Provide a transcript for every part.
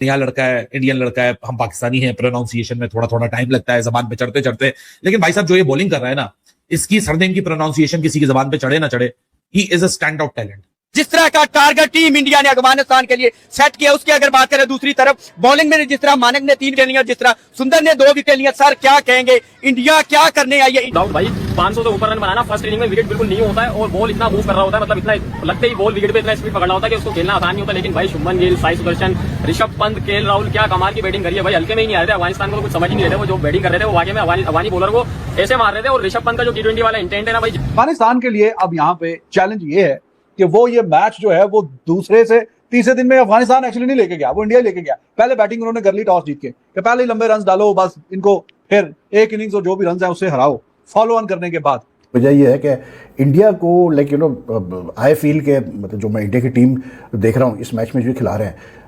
नया लड़का है, इंडियन लड़का है, हम पाकिस्तानी हैं, प्रोनाउंसिएशन में थोड़ा थोड़ा टाइम लगता है जबान पे चढ़ते चढ़ते, लेकिन भाई साहब जो ये बॉलिंग कर रहा है ना, इसकी सरनेम की प्रोनाउंसिएशन किसी की जबान पे चढ़े ना चढ़े, he is a stand out talent. जिस तरह का टारगेट टीम इंडिया ने अफगानिस्तान के लिए सेट किया, उसकी अगर बात करें दूसरी तरफ बॉलिंग में जिस तरह मानक ने 3 विकेट लिया, जिस तरह सुंदर ने 2 विकेट लिया, सर क्या कहेंगे, इंडिया क्या करने आई है? दाऊद भाई 500 से ऊपर रन बनाना फर्स्ट इनिंग में विकेट बिल्कुल नहीं होता है, और बॉल इतना मूव कर रहा होता है, मतलब इतना लगते ही बॉल विकेट पे इतना स्पीड पकड़ना होता है कि उसको खेलना आसान नहीं होता। लेकिन भाई शुभमन गिल, साई सुदर्शन, ऋषभ पंत, केएल राहुल क्या कमाल की बैटिंग करी है भाई। हल्के में ही नहीं आ रहे थे, अफगानिस्तान को कुछ समझ ही नहीं रहे थे, वो जो बैटिंग कर रहे थे वो वाकई में अफगानी बॉलर को ऐसे मार रहे थे। और ऋषभ पंत का जो T20 वाला इंटेंट है ना भाई, अफगानिस्तान के लिए अब यहाँ पे चैलेंज ये है कि वो ये मैच जो है वो दूसरे से तीसरे दिन में अफगानिस्तान एक्चुअली नहीं लेके गया, वो इंडिया लेके गया। पहले बैटिंग उन्होंने कर ली टॉस जीत के, कि पहले ही लंबे रन डालो, बस इनको फिर एक इनिंग्स और जो भी रन है उससे हराओ। फॉलो ऑन करने के बाद वजह यह है कि इंडिया को लाइक आई फील के मतलब जो मैं इंडिया की टीम देख रहा हूँ इस मैच में जो खिला रहे हैं,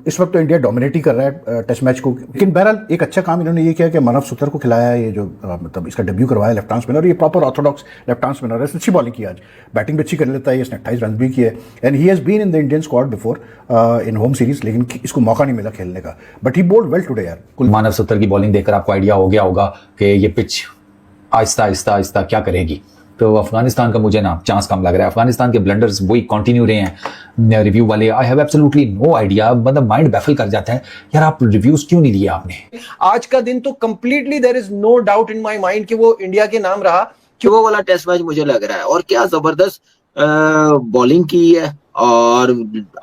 इस वक्त तो इंडिया डोमिनेट ही कर रहा है टेस्ट मैच को। लेकिन बहरहाल एक अच्छा काम इन्होंने ये किया कि मानव सुतर को खिलाया है, ये जो मतलब इसका डेब्यू करवाया लेफ्ट आर्म स्पिनर, ये proper Orthodox left arm spinner है, अच्छी बॉलिंग की, आज बैटिंग भी अच्छी कर लेता है, इसने 28 रन भी किए, and he has been in the Indian squad before in home series, लेकिन इसको मौका नहीं मिला खेलने का, but he bowled well today यार। मानव सुतर की बॉलिंग देखकर आपको आइडिया हो गया होगा कि ये पिच आहिस्ता आहिस्ता आहिस्ता क्या करेगी। तो अफगानिस्तान का मुझे ना चांस कम लग रहा है, अफगानिस्तान के ब्लंडर्स वही कंटिन्यू रहे हैं रिव्यू वाले। I have absolutely no idea, मतलब माइंड बैफल कर जाता है यार, आप रिव्यूज क्यों नहीं लिए आपने? आज का दिन तो completely there is no doubt in my mind कि वो इंडिया के नाम रहा, कि वो वाला टेस्ट मैच मुझे लग रहा है। और क्या जबरदस्त बॉलिंग की है, और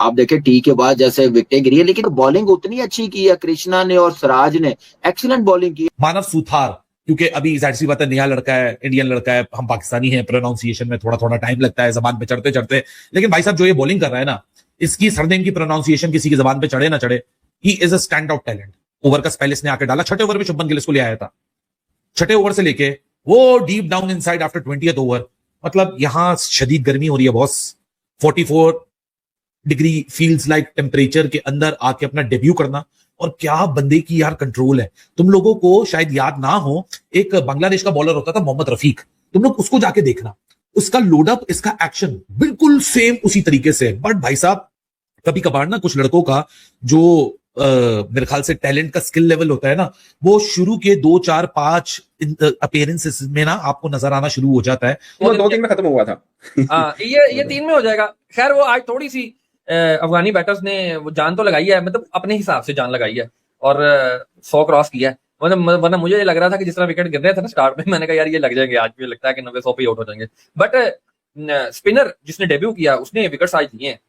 आप देखें टी के बाद जैसे विकेटें गिरी है, लेकिन बॉलिंग उतनी अच्छी की है कृष्णा ने और सिराज ने, एक्सीलेंट बॉलिंग की। मानव सुथार, क्योंकि अभी जाहिर सी बात है नया लड़का है, इंडियन लड़का है, हम पाकिस्तानी हैं, प्रोनाउंसिएशन में थोड़ा थोड़ा टाइम लगता है जबान पे चढ़ते चढ़ते, लेकिन भाई साहब जो ये बॉलिंग कर रहा है ना, इसकी सरनेम की प्रोनाउंसिएशन किसी की जबान पे चढ़े ना चढ़े, he is a stand out talent. Over का स्पेल इसने आके डाला, 6ठे ओवर में शुभमन गिल इसको ले आया था, 6ठे ओवर से लेके वो deep down inside after 20th over, मतलब यहां शदीद गर्मी हो रही है boss, 44 degree feels like temperature के अंदर आके अपना डेब्यू करना, और क्या बंदे की यार कंट्रोल है। तुम लोगों को शायद याद ना हो, एक बांग्लादेश का बॉलर होता था मोहम्मद रफीक, तुम लोग उसको जाके देखना, उसका लोडअप, इसका एक्शन बिल्कुल सेम उसी तरीके से। बट भाई साहब कभी कभार ना कुछ लड़कों का जो मेरे ख्याल से टैलेंट का स्किल लेवल होता है ना, वो शुरू के 2, 4, 5 अपीयरेंसेस में ना आपको नजर आना शुरू हो जाता है। वो 2-3 में खत्म हुआ था। ये 3 में हो जाएगा। खैर वो आज थोड़ी सी अफगानी बैटर्स ने वो जान तो लगाई है, मतलब अपने हिसाब से जान लगाई है, और 100 क्रॉस किया है। वरना मुझे लग रहा था कि जिस तरह विकेट गिर रहे थे ना स्टार्ट में, मैंने कहा यार ये लग जाएंगे, आज भी लगता है कि 90-100 पे आउट हो जाएंगे। बट स्पिनर जिसने डेब्यू किया उसने विकेट आज दिए हैं,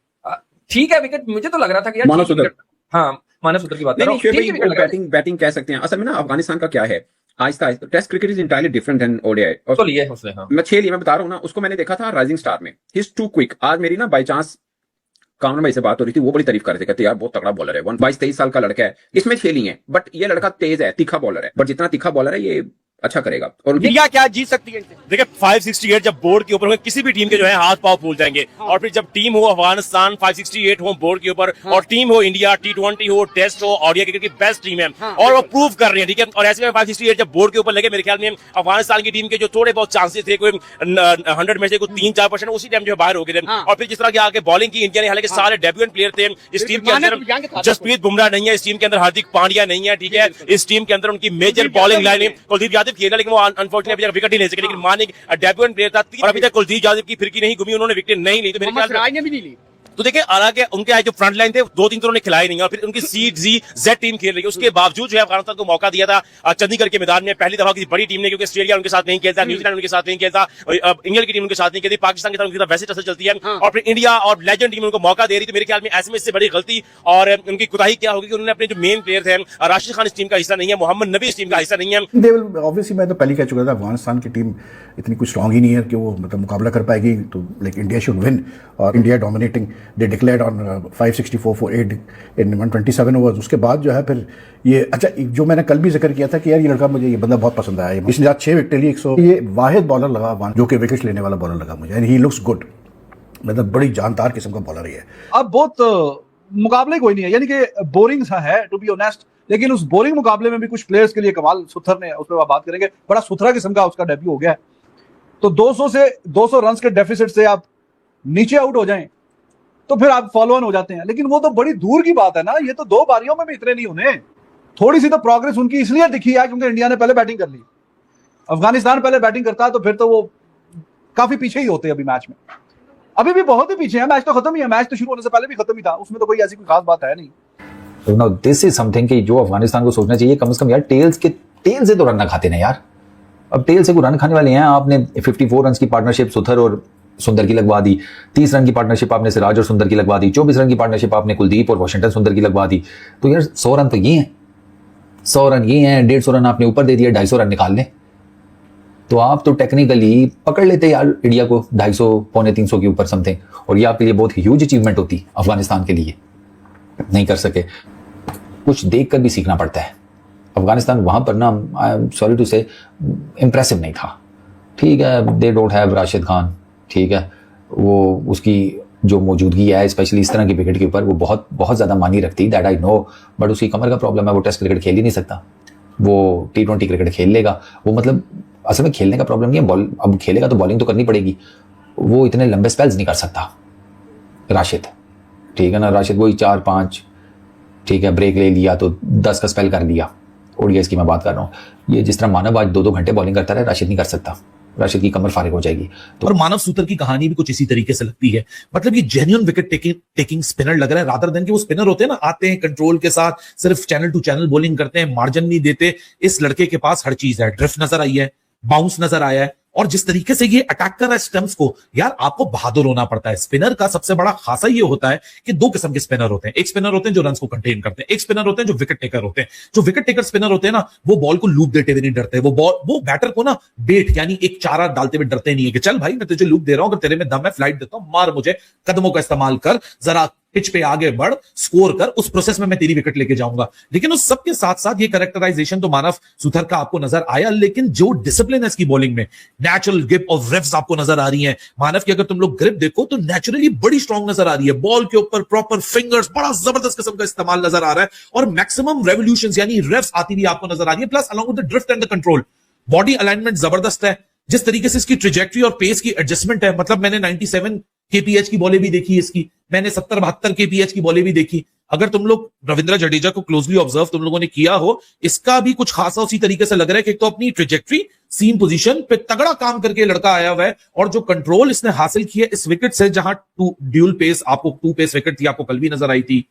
ठीक है विकेट, मुझे तो लग रहा था कि यार मानव सुतर, हाँ मानव सुतर की बात कर रहा हूं। बैटिंग कह सकते हैं असल में ना। अफगानिस्तान का क्या है, आहिस्ता आहिस्ता test cricket is entirely different than ODI. तो लिए उसने, हाँ मैं 6 लिए, मैं बता रहा हूँ ना, उसको मैंने देखा था राइजिंग स्टार में, ही इज टू क्विक। आज मेरी ना बाई चांस कामरान भाई से बात हो रही थी, वो बड़ी तारीफ कर रहे थे, कहते यार बहुत तगड़ा बॉलर है, 22-23 साल का लड़का है, इसमें 6 लिए हैं, बट ये लड़का तेज है, तीखा बॉलर है, बट जितना तीखा बॉलर है ये अच्छा करेगा। और इंडिया क्या जीत सकती है? देखिए 568 जब बोर्ड के ऊपर किसी भी टीम के जो है हाथ पांव फूल जाएंगे, और फिर जब टीम हो अफगानिस्तान 568 हो बोर्ड के ऊपर, और टीम हो इंडिया T20 हो, टेस्ट हो, ओडीआई क्रिकेट की बेस्ट टीम है, और वो प्रूव कर रही है, ठीक है। और ऐसे में 568 जब बोर्ड के ऊपर लगे, मेरे ख्याल में अफगानिस्तान की टीम के जो थोड़े बहुत चांसेस थे, कोई 100 में से कोई 3-4% उसी टाइम जो बाहर हो गए थे। और फिर जिस तरह की आगे बॉलिंग की इंडिया ने, हालांकि सारे डेब्यूटेंट प्लेयर थे इस टीम के अंदर, जसप्रीत बुमराह नहीं है इस टीम के अंदर, हार्दिक पांड्या नहीं है, ठीक है। इस टीम के अंदर उनकी मेजर बॉलिंग लाइन है, कुलदीप यादव खेला, लेकिन वो अनफॉर्चुनेटली अभी तक विकेट ही नहीं सके, लेकिन मानिक डेब्यूटेंट प्लेयर था, और अभी तक कुलदीप यादव की फिरकी नहीं घूमी, उन्होंने विकेट नहीं ली। तो मेरे ख्याल सिराज ने भी नहीं ली। तो देखिए हालांकि उनके आज जो फ्रंट लाइन थे 2-3 तो उन्होंने खिलाई नहीं, और फिर उनकी C-Z टीम खेल रही है, उसके बावजूद जो है अफगानिस्तान को मौका दिया था चंडीगढ़ के मैदान में, पहली दफा किसी बड़ी टीम ने, क्योंकि ऑस्ट्रेलिया उनके साथ नहीं खेलता, न्यूजीलैंड उनके साथ नहीं खेलता, इंग्लैंड की टीम उनके साथ नहीं खेलती, पाकिस्तान की तरफ वैसे टसल चलती है, और फिर इंडिया और लेजेंड टीम उनको मौका दे रही। तो मेरे ख्याल में ऐसे में इससे बड़ी गलती और उनकी कुताही क्या होगी कि उन्होंने अपने जो मेन प्लेयर थे, राशिद खान इस टीम का हिस्सा नहीं है, मोहम्मद नबी इस टीम का हिस्सा नहीं है। ऑब्वियसली मैं तो पहले कह चुका था, अफगानिस्तान की टीम इतनी कुछ स्ट्रांग ही नहीं है कि वो मतलब मुकाबला कर पाएगी, तो लाइक इंडिया शुड विन, और India dominating, they declared on 564 for 8 in 127 overs. उसके बाद जो है फिर ये अच्छा, जो मैंने कल भी जिक्र किया था कि यार ये लड़का, मुझे ये बंदा बहुत पसंद आया, इसने आज 6 विकेट ली, 100, ये वाहिद बॉलर लगा जो कि विकेट लेने वाला बॉलर लगा मुझे, एंड ही लुक्स गुड, मतलब बड़ी जानदार किस्म का बॉलर है। अब बहुत मुकाबले कोई नहीं है, यानी कि बोरिंग सा है टू बी ऑनेस्ट, लेकिन उस बोरिंग मुकाबले में भी कुछ प्लेयर्स के लिए कमाल सुथर ने, उस पर बात करेंगे, बड़ा सुथरा किस्म का उसका डेब्यू हो गया है। तो 200 रन के डेफिसिट से आप नीचे आउट हो जाएं, तो फिर आप फॉलो ऑन हो जाते हैं। लेकिन वो तो बड़ी दूर की बात है ना, ये तो 2 पारियों में भी इतने नहीं होने। थोड़ी सी तो प्रोग्रेस उनकी इसलिए दिखी है क्योंकि इंडिया ने पहले बैटिंग कर ली। अफगानिस्तान पहले बैटिंग करता तो फिर तो वो काफी पीछे ही होते अभी मैच में। अभी भी बहुत ही पीछे है, मैच तो खत्म ही है, मैच तो शुरू होने से पहले भी खत्म ही था, उसमें तो कोई ऐसी कोई खास बात है नहीं। नाउ दिस इज समथिंग कि जो अफगानिस्तान को सोचना चाहिए कम से कम यार टेल से तो रन ना खाते ना यार। अब टेल से को रन खाने वाले हैं। आपने 54 रन की पार्टनरशिप सुथर और सुंदर की लगवा दी, 30 रन की पार्टनरशिप आपने सिराज और सुंदर की लगवा दी, 24 रन की पार्टनरशिप आपने कुलदीप और वॉशिंगटन सुंदर की लगवा दी। तो यार 100 रन तो ये हैं, 100 रन ये हैं, 150 रन आपने ऊपर दे दिया, 250 रन निकाल लें तो आप तो टेक्निकली पकड़ लेते यार इंडिया को 250 पौने 300 के ऊपर समथिंग, और ये आपके लिए बहुत ह्यूज अचीवमेंट होती अफगानिस्तान के लिए। नहीं कर सके, कुछ देख कर भी सीखना पड़ता है। अफगानिस्तान वहां पर ना, आई एम सॉरी टू से, इंप्रेसिव नहीं था। ठीक है, they don't have Rashid Khan, ठीक है, वो उसकी जो मौजूदगी है स्पेशली इस तरह की विकेट के ऊपर वो बहुत बहुत ज़्यादा मानी रखती, दैट आई नो, बट उसकी कमर का प्रॉब्लम है, वो टेस्ट क्रिकेट खेल ही नहीं सकता, वो T20 क्रिकेट खेल लेगा। वो मतलब असल में खेलने का प्रॉब्लम नहीं है, बॉल अब खेलेगा तो बॉलिंग तो करनी पड़ेगी, वो इतने लंबे स्पेल्स नहीं कर सकता राशिद, ठीक है ना। राशिद वही 4-5, ठीक है, ब्रेक ले लिया तो 10 का स्पेल कर लिया, ओडीआईस की मैं बात कर रहा हूँ। ये जिस तरह मानव आज 2-2 घंटे बॉलिंग करता रहे, राशिद नहीं कर सकता, राशिद की कमर फारिग हो जाएगी। तो और मानव सूतर की कहानी भी कुछ इसी तरीके से लगती है। मतलब ये जेन्युइन विकेट टेकिंग स्पिनर लग रहा है, रादर देन कि वो स्पिनर होते हैं ना, आते हैं कंट्रोल के साथ, सिर्फ चैनल टू चैनल बॉलिंग करते हैं, मार्जिन नहीं देते। इस लड़के के पास हर चीज है, ड्रिफ्ट नजर आई है, बाउंस नजर आया है, और जिस तरीके से ये अटैक कर रहा है स्टंप्स को, यार आपको बहादुर होना पड़ता है। स्पिनर का सबसे बड़ा खासा ये होता है कि 2 किस्म के स्पिनर होते हैं। एक स्पिनर होते हैं जो रन्स को कंटेन करते हैं, एक स्पिनर होते हैं जो विकेट टेकर होते हैं। जो विकेट टेकर स्पिनर होते हैं ना, वो बॉल को लूप देते हुए नहीं डरते, वो बैटर को ना बेट यानी एक चारा डालते हुए डरते नहीं है कि चल भाई मैं तुझे लूप दे रहा हूं, अगर तेरे में दम है फ्लाइट देता हूं, मार मुझे, कदमों का इस्तेमाल कर, जरा पिच पे आगे बढ़, स्कोर कर, उस प्रोसेस में मैं तेरी विकेट लेके जाऊंगा। लेकिन उस सब के साथ साथ ये कैरेक्टराइजेशन तो मानव सुथर का आपको नजर आया, लेकिन जो डिसिप्लिन है इसकी बॉलिंग में, नेचुरल ग्रिप और रिफ्स आपको नजर आ रही है मानव की। अगर तुम लोग ग्रिप देखो तो नेचुरली बड़ी स्ट्रांग नजर आ रही है, बॉल के ऊपर प्रॉपर फिंगर्स, बड़ा जबरदस्त किस्म का इस्तेमाल नजर आ रहा है, और मैक्सिमम रेवोल्यूशंस यानी रिफ्स आती हुई आपको नजर आ रही है, plus along with the drift and the control. Body alignment जबरदस्त है, जिस तरीके से इसकी ट्रेजेक्टरी और पेस की एडजस्टमेंट है। मतलब मैंने 97 kph की बॉलें भी देखी इसकी, मैंने 70-72 kph की बॉलें भी देखी। अगर तुम लोग रविंद्र जडेजा को क्लोजली ऑब्जर्व तुम लोगों ने किया हो, इसका भी कुछ खासा उसी तरीके से लग रहा है कि एक तो अपनी ट्रेजेक्टरी, सीम पोजीशन पे तगड़ा काम करके लड़का आया हुआ है, और जो कंट्रोल इसने हासिल किया इस विकेट से, जहां 2 पेस विकेट थी, आपको कल भी नजर आई थी,